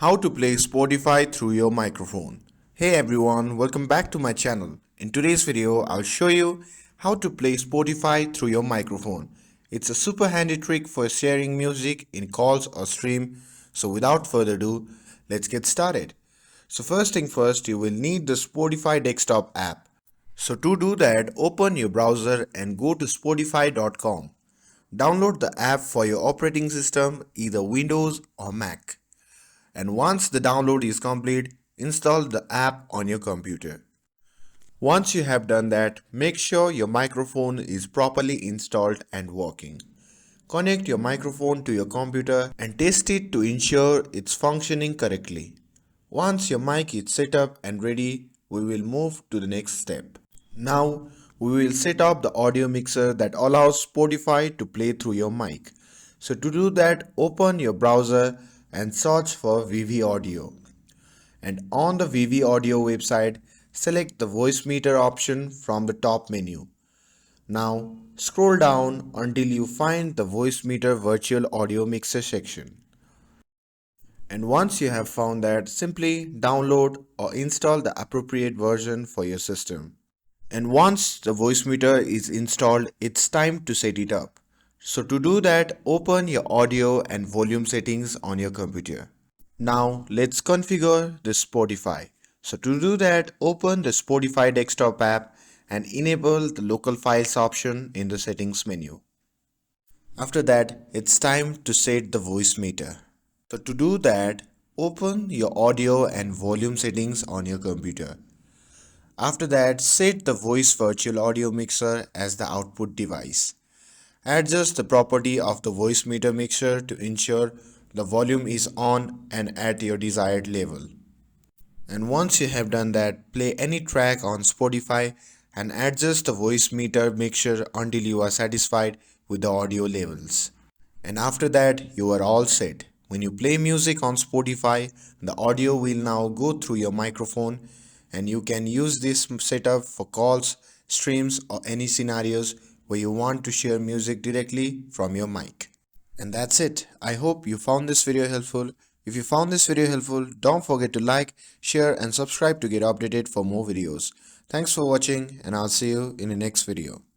How to play Spotify through your microphone. Hey everyone, welcome back to my channel. In today's video, I'll show you how to play Spotify through your microphone. It's a super handy trick for sharing music in calls or stream. So without further ado, let's get started. So first thing first, you will need the Spotify desktop app. So to do that, open your browser and go to spotify.com. Download the app for your operating system, either Windows or Mac. And once the download is complete, install the app on your computer. Once you have done that, make sure your microphone is properly installed and working. Connect your microphone to your computer and test it to ensure it's functioning correctly. Once your mic is set up and ready, we will move to the next step. Now, we will set up the audio mixer that allows Spotify to play through your mic. So to do that, open your browser and search for VV Audio. And on the VV Audio website, select the voice meter option from the top menu. Now, scroll down until you find the voice meter virtual audio mixer section. And once you have found that, simply download or install the appropriate version for your system. And once the voice meter is installed, it's time to set it up. So to do that, open your audio and volume settings on your computer. Now let's configure the Spotify. So to do that, open the Spotify desktop app and enable the local files option in the settings menu. After that, it's time to set the voice meter. So to do that, open your audio and volume settings on your computer. After that, set the voice virtual audio mixer as the output device. Adjust the property of the voice meter mixer to ensure the volume is on and at your desired level. And once you have done that, play any track on Spotify and adjust the voice meter mixer until you are satisfied with the audio levels. And after that, you are all set. When you play music on Spotify, the audio will now go through your microphone and you can use this setup for calls, streams or any scenarios where you want to share music directly from your mic. And that's it. I hope you found this video helpful. If you found this video helpful, don't forget to like, share and subscribe to get updated for more videos. Thanks for watching and I'll see you in the next video.